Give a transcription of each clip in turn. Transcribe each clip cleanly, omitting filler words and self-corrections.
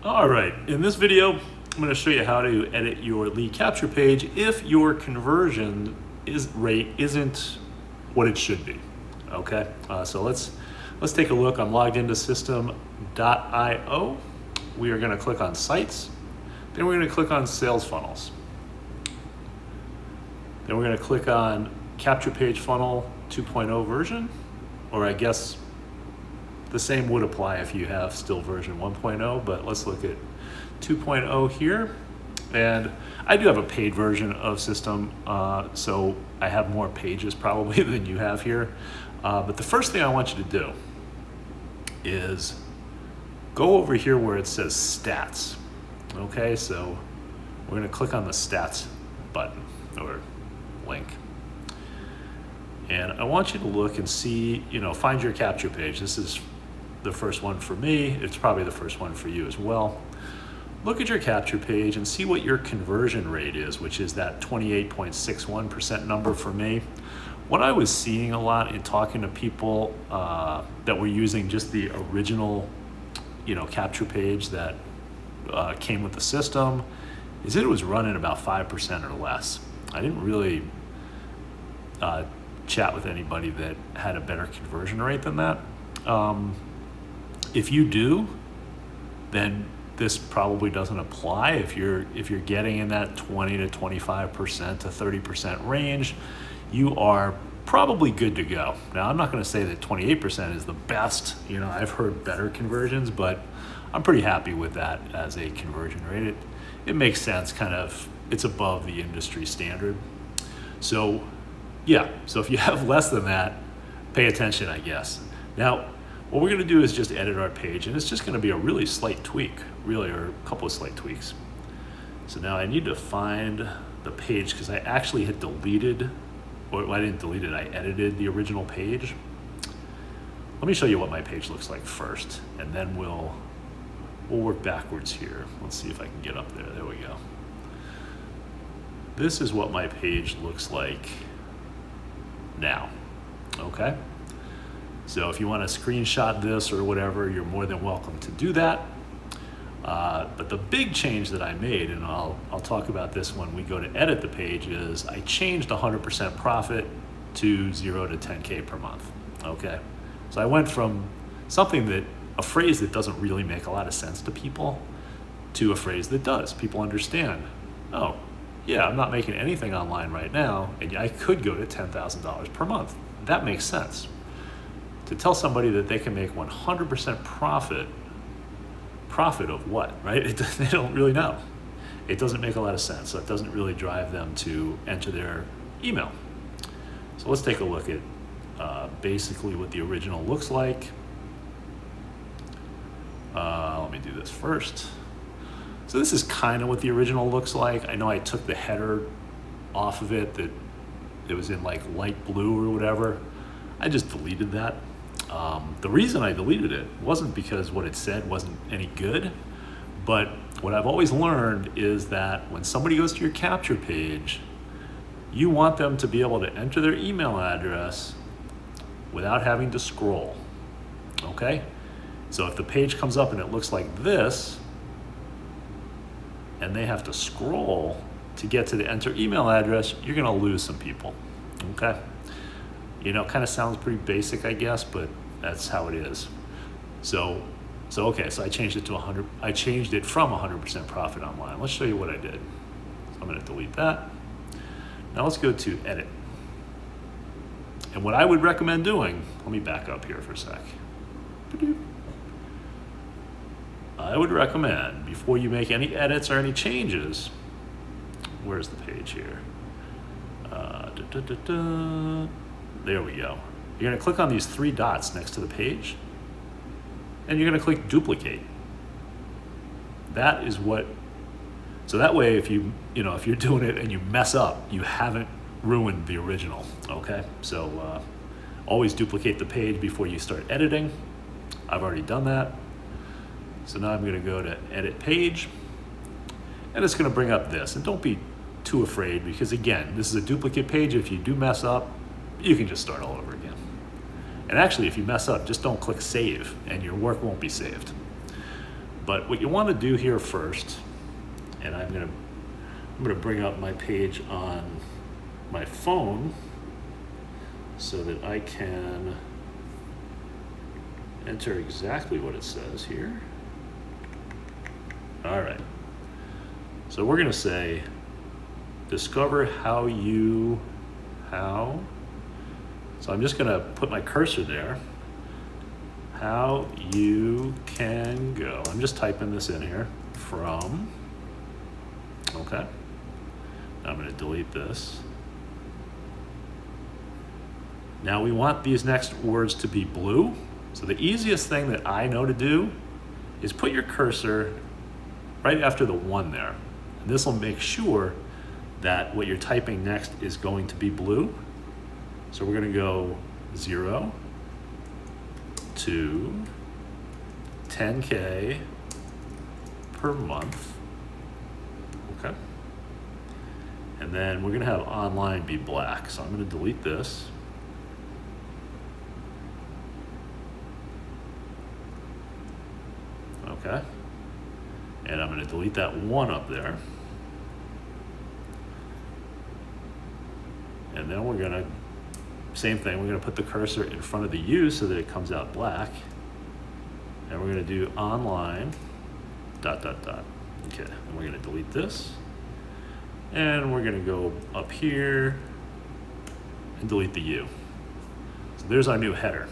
All right, in this video, I'm going to show you how to edit your lead capture page if your conversion rate isn't what it should be. Okay, so let's take a look. I'm logged into system.io. We are going to click on sites. Then we're going to click on sales funnels. Then we're going to click on capture page funnel 2.0 version, or I guess the same would apply if you have still version 1.0, but let's look at 2.0 here. And I do have a paid version of system, so I have more pages probably than you have here. But the first thing I want you to do is go over here where it says stats. Okay, so we're going to click on the stats button or link. And I want you to look and see, find your capture page. This is the first one for me. It's probably the first one for you as well. Look at your capture page and see what your conversion rate is, which is that 28.61% number for me. What I was seeing a lot in talking to people that were using just the original, capture page that came with the system is that it was running about 5% or less. I didn't really chat with anybody that had a better conversion rate than that. If you do, then this probably doesn't apply. If you're getting in that 20 to 25% to 30% range, you are probably good to go. Now, I'm not going to say that 28% is the best. I've heard better conversions, but I'm pretty happy with that as a conversion rate. It makes sense, it's above the industry standard. So, yeah, so if you have less than that, pay attention, I guess. Now, what we're going to do is just edit our page, and it's just going to be a really slight tweak, or a couple of slight tweaks. So now I need to find the page because I actually had deleted, or I didn't delete it, I edited the original page. Let me show you what my page looks like first, and then we'll work backwards here. Let's see if I can get up there. There we go. This is what my page looks like now, okay? So if you want to screenshot this or whatever, you're more than welcome to do that. But the big change that I made, and I'll talk about this when we go to edit the page, is I changed 100% profit to 0 to 10K per month, okay? So I went from a phrase that doesn't really make a lot of sense to people to a phrase that does. People understand, oh, yeah, I'm not making anything online right now, and I could go to $10,000 per month. That makes sense. To tell somebody that they can make 100% profit of what, right? They don't really know. It doesn't make a lot of sense. So it doesn't really drive them to enter their email. So let's take a look at basically what the original looks like. Let me do this first. So this is kind of what the original looks like. I know I took the header off of it, that it was in like light blue or whatever. I just deleted that. The reason I deleted it wasn't because what it said wasn't any good, but what I've always learned is that when somebody goes to your capture page, you want them to be able to enter their email address without having to scroll, okay? So if the page comes up and it looks like this, and they have to scroll to get to the enter email address, you're gonna lose some people, okay? Kind of sounds pretty basic, I guess, but that's how it is. So okay, so I changed it to 100. I changed it from 100% profit online. Let's show you what I did. I'm going to delete that. Now let's go to edit. And what I would recommend doing, let me back up here for a sec. I would recommend, before you make any edits or any changes, where's the page here? There we go. You're going to click on these 3 dots next to the page, and you're going to click duplicate. That is what, so that way if if you're doing it and you mess up, you haven't ruined the original, okay? So always duplicate the page before you start editing. I've already done that. So now I'm going to go to edit page, and it's going to bring up this. And don't be too afraid, because again, this is a duplicate page. If you do mess up, you can just start all over again. And actually, if you mess up, just don't click save, and your work won't be saved. But what you want to do here first, and I'm gonna bring up my page on my phone so that I can enter exactly what it says here. All right. So we're gonna say, discover how. So I'm just gonna put my cursor there. How you can go. I'm just typing this in here from, okay. I'm gonna delete this. Now we want these next words to be blue. So the easiest thing that I know to do is put your cursor right after the 1 there. And this will make sure that what you're typing next is going to be blue. So we're gonna go 0 to 10K per month, okay? And then we're gonna have online be black. So I'm gonna delete this. Okay, and I'm gonna delete that 1 up there. And then we're gonna, same thing, we're gonna put the cursor in front of the U so that it comes out black. And we're gonna do online, ... Okay, and we're gonna delete this. And we're gonna go up here and delete the U. So there's our new header.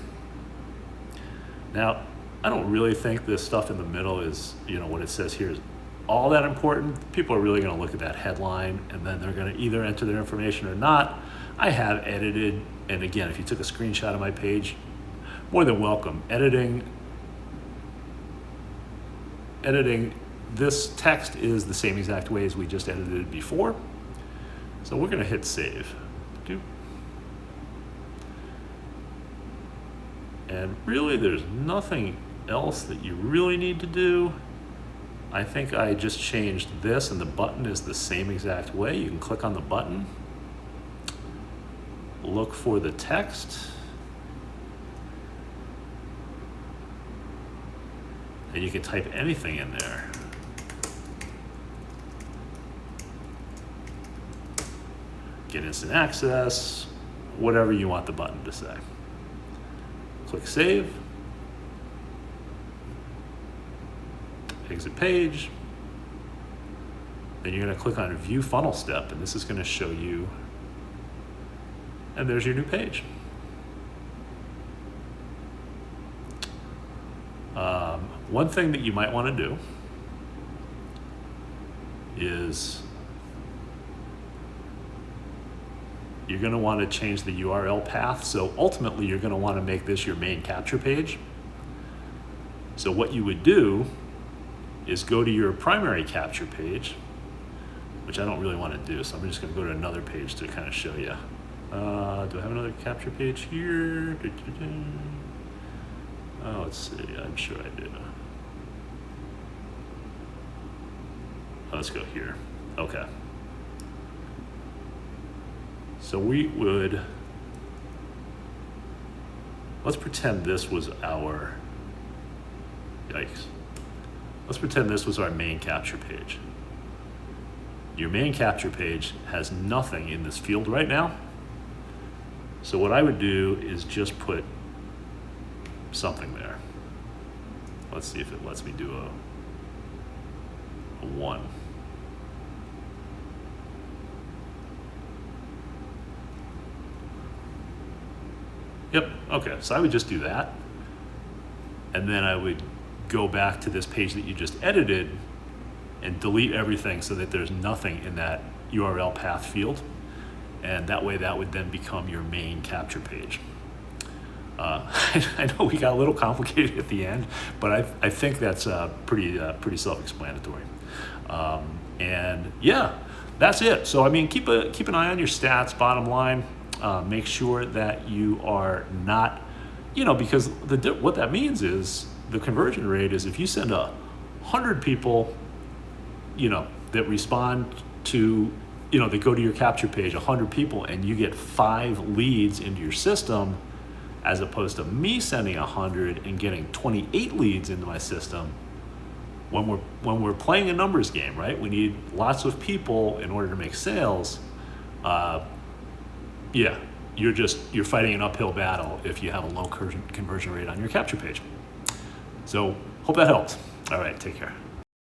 Now, I don't really think this stuff in the middle is, what it says here is all that important. People are really gonna look at that headline and then they're gonna either enter their information or not. I have edited, and again, if you took a screenshot of my page, more than welcome. Editing this text is the same exact way as we just edited it before. So we're gonna hit save. And really there's nothing else that you really need to do. I think I just changed this, and the button is the same exact way. You can click on the button, look for the text, and you can type anything in there. Get instant access, whatever you want the button to say. Click save. Exit page. Then you're going to click on view funnel step, and this is going to show you, and there's your new page. One thing that you might want to do is you're going to want to change the URL path. So ultimately, you're going to want to make this your main capture page. So what you would do is go to your primary capture page, which I don't really want to do. So I'm just going to go to another page to kind of show you. Do I have another capture page here? Oh, let's see. I'm sure I do. Let's go here. Okay. So we would, let's pretend this was our, yikes. Let's pretend this was our main capture page. Your main capture page has nothing in this field right now. So what I would do is just put something there. Let's see if it lets me do a 1. Yep, okay, so I would just do that. And then I would go back to this page that you just edited and delete everything so that there's nothing in that URL path field. And that way that would then become your main capture page. I know we got a little complicated at the end, but I think that's pretty self-explanatory. And yeah, that's it. So I mean, keep an eye on your stats, bottom line. Make sure that you are not, because what that means is the conversion rate is if you send 100 people, that respond to, they go to your capture page, 100 people, and you get 5 leads into your system, as opposed to me sending 100 and getting 28 leads into my system, when we're playing a numbers game, right? We need lots of people in order to make sales. Yeah, you're fighting an uphill battle if you have a low conversion rate on your capture page. So hope that helped. All right, take care.